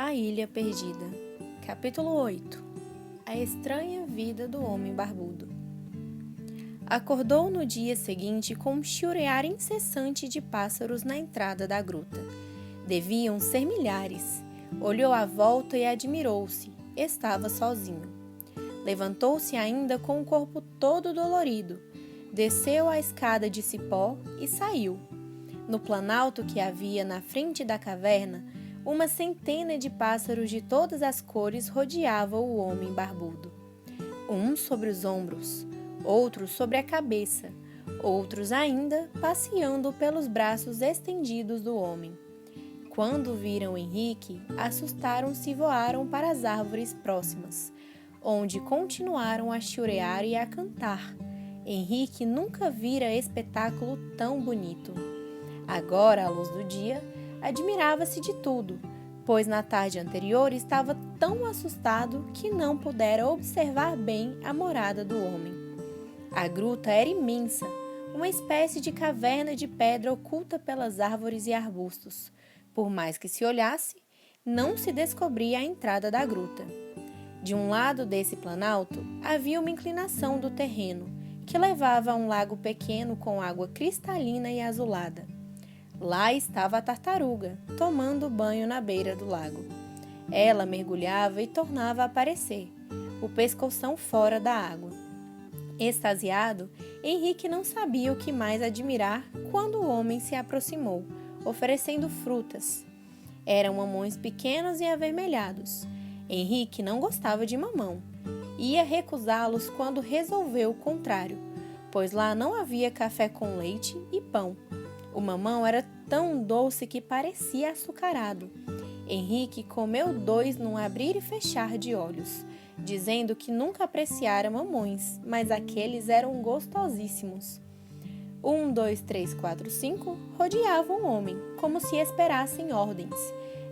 A Ilha Perdida. Capítulo 8. A estranha vida do homem barbudo. Acordou no dia seguinte com um chiurear incessante de pássaros na entrada da gruta. Deviam ser milhares. Olhou à volta e admirou-se. Estava sozinho. Levantou-se ainda com o corpo todo dolorido. Desceu a escada de cipó e saiu. No planalto que havia na frente da caverna, uma centena de pássaros de todas as cores rodeava o homem barbudo. Uns sobre os ombros, outros sobre a cabeça, outros ainda passeando pelos braços estendidos do homem. Quando viram Henrique, assustaram-se e voaram para as árvores próximas, onde continuaram a chiurear e a cantar. Henrique nunca vira espetáculo tão bonito. Agora, à luz do dia, admirava-se de tudo, pois na tarde anterior estava tão assustado que não pudera observar bem a morada do homem. A gruta era imensa, uma espécie de caverna de pedra oculta pelas árvores e arbustos. Por mais que se olhasse, não se descobria a entrada da gruta. De um lado desse planalto havia uma inclinação do terreno, que levava a um lago pequeno com água cristalina e azulada. Lá estava a tartaruga, tomando banho na beira do lago. Ela mergulhava e tornava a aparecer, o pescoção fora da água. Extasiado, Henrique não sabia o que mais admirar quando o homem se aproximou, oferecendo frutas. Eram mamões pequenos e avermelhados. Henrique não gostava de mamão. Ia recusá-los quando resolveu o contrário, pois lá não havia café com leite e pão. O mamão era tão doce que parecia açucarado. Henrique comeu 2 num abrir e fechar de olhos, dizendo que nunca apreciara mamões, mas aqueles eram gostosíssimos. 1, 2, 3, 4, 5 rodeavam o homem, como se esperassem ordens.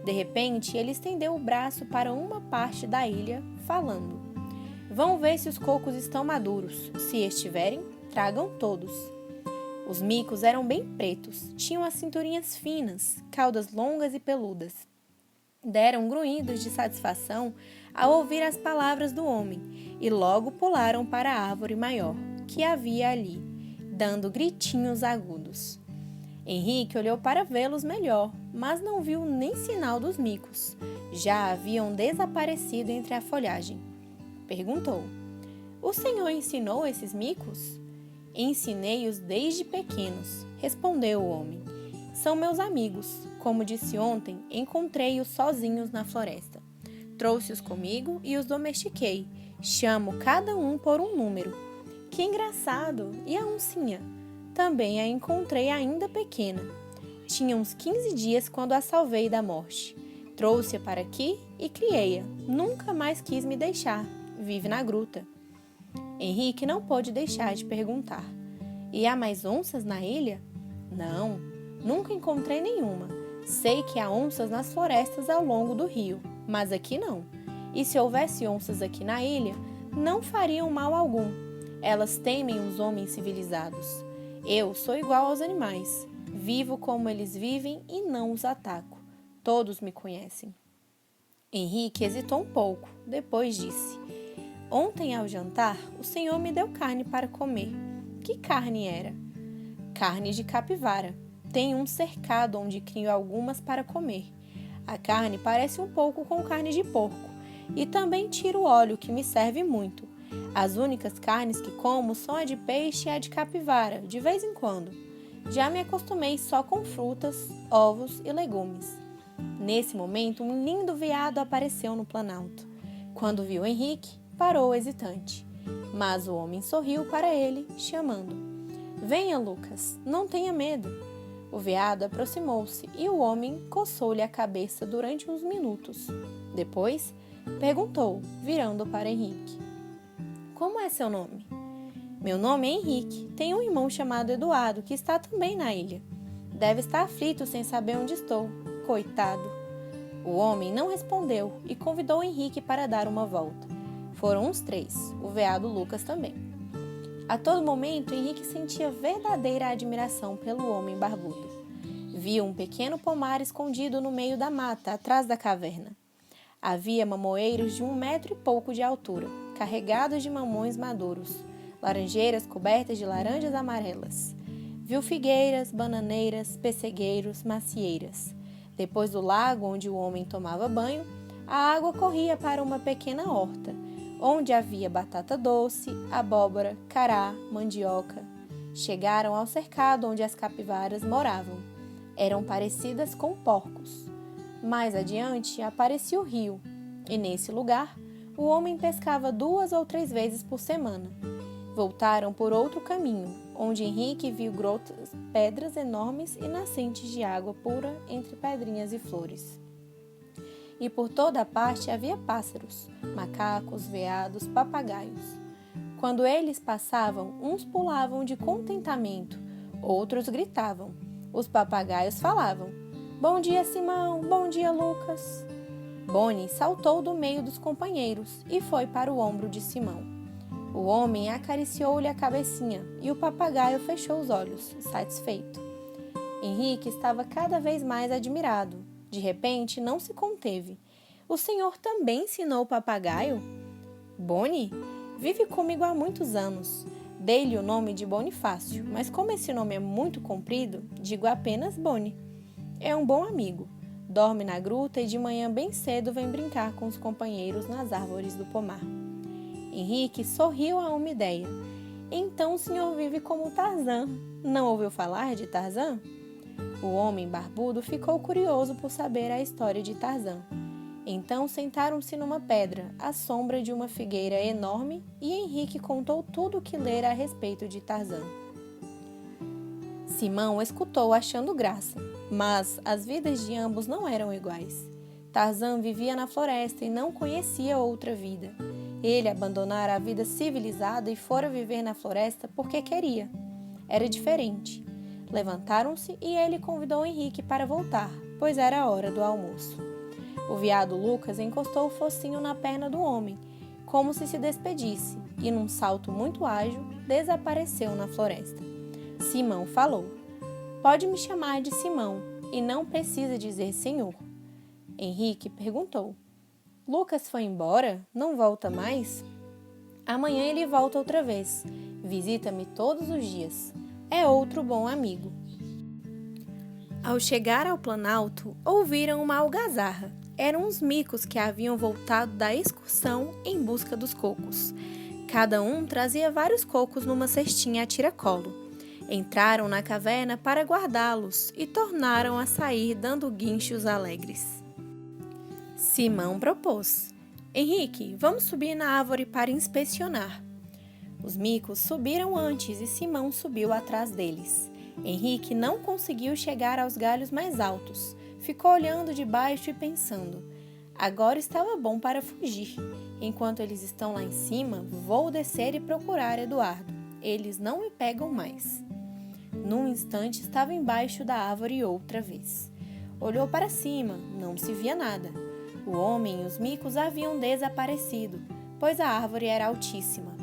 De repente, ele estendeu o braço para uma parte da ilha, falando: "Vão ver se os cocos estão maduros. Se estiverem, tragam todos." Os micos eram bem pretos, tinham as cinturinhas finas, caudas longas e peludas. Deram grunhidos de satisfação ao ouvir as palavras do homem e logo pularam para a árvore maior, que havia ali, dando gritinhos agudos. Henrique olhou para vê-los melhor, mas não viu nem sinal dos micos. Já haviam desaparecido entre a folhagem. Perguntou: "O senhor ensinou esses micos?" "Ensinei-os desde pequenos", respondeu o homem. "São meus amigos. Como disse ontem, encontrei-os sozinhos na floresta. Trouxe-os comigo e os domestiquei. Chamo cada um por um número." "Que engraçado! E a oncinha?" "Também a encontrei ainda pequena. Tinha uns 15 dias quando a salvei da morte. Trouxe-a para aqui e criei-a. Nunca mais quis me deixar. Vive na gruta." Henrique não pôde deixar de perguntar: "E há mais onças na ilha?" "Não, nunca encontrei nenhuma. Sei que há onças nas florestas ao longo do rio, mas aqui não. E se houvesse onças aqui na ilha, não fariam mal algum. Elas temem os homens civilizados. Eu sou igual aos animais. Vivo como eles vivem e não os ataco. Todos me conhecem." Henrique hesitou um pouco, depois disse: "Ontem ao jantar, o senhor me deu carne para comer." "Que carne era?" "Carne de capivara. Tenho um cercado onde crio algumas para comer. A carne parece um pouco com carne de porco, e também tiro o óleo, que me serve muito. As únicas carnes que como são a de peixe e a de capivara, de vez em quando. Já me acostumei só com frutas, ovos e legumes." Nesse momento, um lindo veado apareceu no planalto. Quando viu Henrique, parou hesitante. Mas o homem sorriu para ele, chamando: "Venha, Lucas, não tenha medo." O veado aproximou-se e o homem coçou-lhe a cabeça durante uns minutos. Depois, perguntou, virando para Henrique: "Como é seu nome?" "Meu nome é Henrique. Tenho um irmão chamado Eduardo, que está também na ilha. Deve estar aflito sem saber onde estou. Coitado." O homem não respondeu e convidou Henrique para dar uma volta. Foram os 3, o veado Lucas também. A todo momento, Henrique sentia verdadeira admiração pelo homem barbudo. Via um pequeno pomar escondido no meio da mata, atrás da caverna. Havia mamoeiros de 1 metro e pouco de altura, carregados de mamões maduros, laranjeiras cobertas de laranjas amarelas. Viu figueiras, bananeiras, pessegueiros, macieiras. Depois do lago onde o homem tomava banho, a água corria para uma pequena horta, onde havia batata doce, abóbora, cará, mandioca. Chegaram ao cercado onde as capivaras moravam. Eram parecidas com porcos. Mais adiante aparecia o rio, e nesse lugar o homem pescava 2 ou 3 vezes por semana. Voltaram por outro caminho, onde Henrique viu grotas, pedras enormes e nascentes de água pura entre pedrinhas e flores. E por toda a parte havia pássaros, macacos, veados, papagaios. Quando eles passavam, uns pulavam de contentamento, outros gritavam. Os papagaios falavam: "Bom dia, Simão! Bom dia, Lucas!" Boni saltou do meio dos companheiros e foi para o ombro de Simão. O homem acariciou-lhe a cabecinha e o papagaio fechou os olhos, satisfeito. Henrique estava cada vez mais admirado. De repente, não se conteve. "O senhor também ensinou o papagaio?" "Boni vive comigo há muitos anos. Dei-lhe o nome de Bonifácio, mas como esse nome é muito comprido, digo apenas Boni. É um bom amigo. Dorme na gruta e de manhã bem cedo vem brincar com os companheiros nas árvores do pomar." Henrique sorriu a uma ideia. "Então o senhor vive como Tarzan. Não ouviu falar de Tarzan?" O homem barbudo ficou curioso por saber a história de Tarzan. Então sentaram-se numa pedra, à sombra de uma figueira enorme, e Henrique contou tudo o que lera a respeito de Tarzan. Simão escutou achando graça, mas as vidas de ambos não eram iguais. Tarzan vivia na floresta e não conhecia outra vida. Ele abandonara a vida civilizada e fora viver na floresta porque queria. Era diferente. Levantaram-se e ele convidou Henrique para voltar, pois era a hora do almoço. O veado Lucas encostou o focinho na perna do homem, como se despedisse, e num salto muito ágil, desapareceu na floresta. Simão falou: "Pode me chamar de Simão, e não precisa dizer senhor." Henrique perguntou: "Lucas foi embora? Não volta mais?" "Amanhã ele volta outra vez. Visita-me todos os dias. É outro bom amigo." Ao chegar ao planalto, ouviram uma algazarra. Eram os micos que haviam voltado da excursão em busca dos cocos. Cada um trazia vários cocos numa cestinha a tiracolo. Entraram na caverna para guardá-los e tornaram a sair dando guinchos alegres. Simão propôs: "Henrique, vamos subir na árvore para inspecionar." Os micos subiram antes e Simão subiu atrás deles. Henrique não conseguiu chegar aos galhos mais altos. Ficou olhando de baixo e pensando: "Agora estava bom para fugir. Enquanto eles estão lá em cima, vou descer e procurar Eduardo. Eles não me pegam mais." Num instante estava embaixo da árvore outra vez. Olhou para cima, não se via nada. O homem e os micos haviam desaparecido, pois a árvore era altíssima.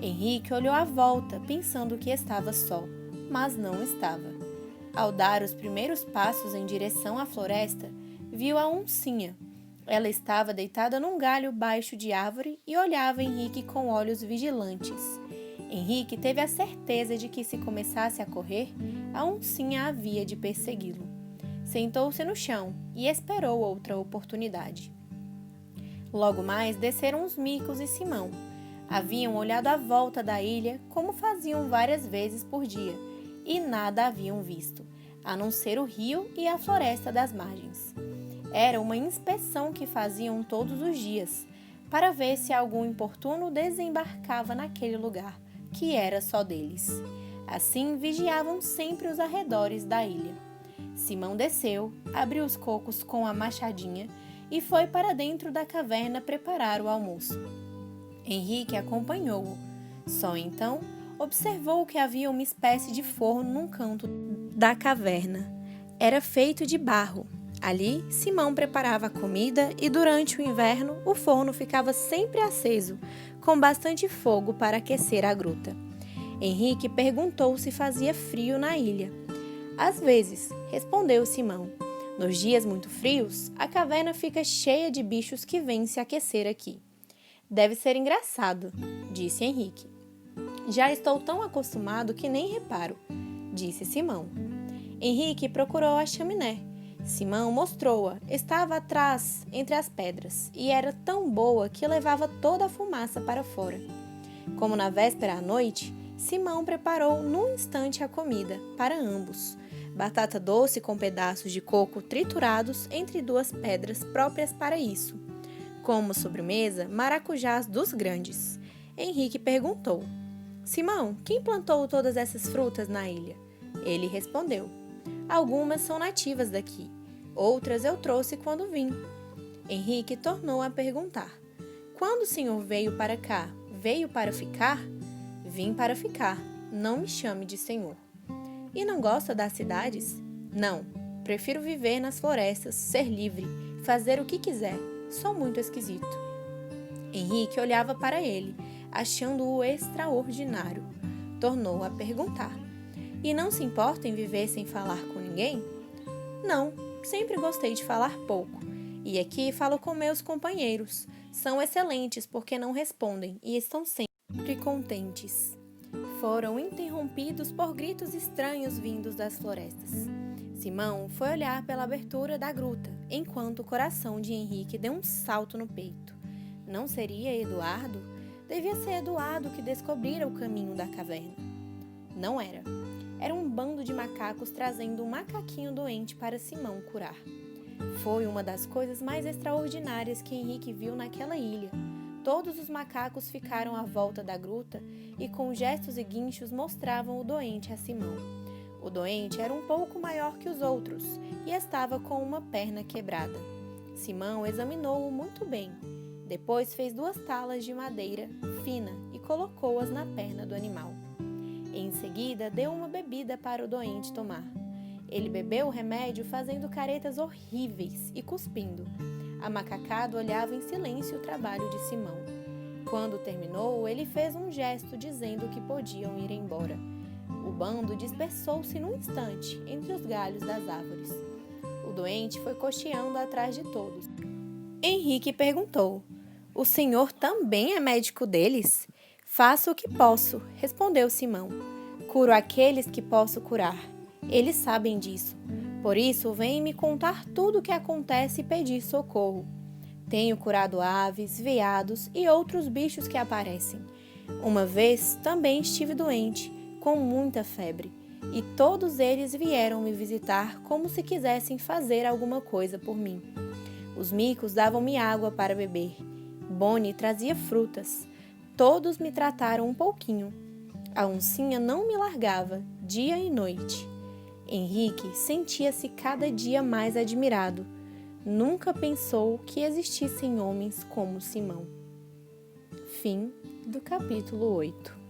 Henrique olhou à volta, pensando que estava só, mas não estava. Ao dar os primeiros passos em direção à floresta, viu a oncinha. Ela estava deitada num galho baixo de árvore e olhava Henrique com olhos vigilantes. Henrique teve a certeza de que se começasse a correr, a oncinha havia de persegui-lo. Sentou-se no chão e esperou outra oportunidade. Logo mais desceram os micos e Simão. Haviam olhado à volta da ilha como faziam várias vezes por dia, e nada haviam visto, a não ser o rio e a floresta das margens. Era uma inspeção que faziam todos os dias, para ver se algum importuno desembarcava naquele lugar, que era só deles. Assim vigiavam sempre os arredores da ilha. Simão desceu, abriu os cocos com a machadinha e foi para dentro da caverna preparar o almoço. Henrique acompanhou-o. Só então observou que havia uma espécie de forno num canto da caverna. Era feito de barro. Ali, Simão preparava a comida e durante o inverno o forno ficava sempre aceso, com bastante fogo para aquecer a gruta. Henrique perguntou se fazia frio na ilha. "Às vezes", respondeu Simão, Nos dias muito frios, a caverna fica cheia de bichos que vêm se aquecer aqui. Deve ser engraçado, disse Henrique. Já estou tão acostumado que nem reparo, disse Simão. Henrique procurou a chaminé. Simão mostrou-a. Estava atrás, entre as pedras, e era tão boa que levava toda a fumaça para fora. Como na véspera à noite, Simão preparou num instante a comida, para ambos. Batata doce com pedaços de coco triturados entre duas pedras próprias para isso. Como sobremesa, maracujás dos grandes. Henrique perguntou: Simão, quem plantou todas essas frutas na ilha? Ele respondeu: Algumas são nativas daqui, outras eu trouxe quando vim. Henrique tornou a perguntar: Quando o senhor veio para cá, veio para ficar? Vim para ficar, não me chame de senhor. E não gosta das cidades? Não, prefiro viver nas florestas, ser livre, fazer o que quiser, sou muito esquisito. Henrique olhava para ele, achando-o extraordinário. Tornou a perguntar: E não se importa em viver sem falar com ninguém? Não, sempre gostei de falar pouco. E aqui falo com meus companheiros. São excelentes porque não respondem e estão sempre contentes. Foram interrompidos por gritos estranhos vindos das florestas. Simão foi olhar pela abertura da gruta, enquanto o coração de Henrique deu um salto no peito. Não seria Eduardo? Devia ser Eduardo que descobrira o caminho da caverna. Não era. Era um bando de macacos trazendo um macaquinho doente para Simão curar. Foi uma das coisas mais extraordinárias que Henrique viu naquela ilha. Todos os macacos ficaram à volta da gruta e com gestos e guinchos mostravam o doente a Simão. O doente era um pouco maior que os outros e estava com uma perna quebrada. Simão examinou-o muito bem. Depois fez 2 talas de madeira fina e colocou-as na perna do animal. Em seguida, deu uma bebida para o doente tomar. Ele bebeu o remédio fazendo caretas horríveis e cuspindo. A macacada olhava em silêncio o trabalho de Simão. Quando terminou, ele fez um gesto dizendo que podiam ir embora. O bando dispersou-se num instante entre os galhos das árvores. O doente foi cocheando atrás de todos. Henrique perguntou: O senhor também é médico deles? Faço o que posso, respondeu Simão. Curo aqueles que posso curar. Eles sabem disso. Por isso, vêm me contar tudo o que acontece e pedir socorro. Tenho curado aves, veados e outros bichos que aparecem. Uma vez também estive doente, com muita febre, e todos eles vieram me visitar como se quisessem fazer alguma coisa por mim. Os micos davam-me água para beber. Boni trazia frutas. Todos me trataram um pouquinho. A oncinha não me largava, dia e noite. Henrique sentia-se cada dia mais admirado. Nunca pensou que existissem homens como Simão. Fim do capítulo 8.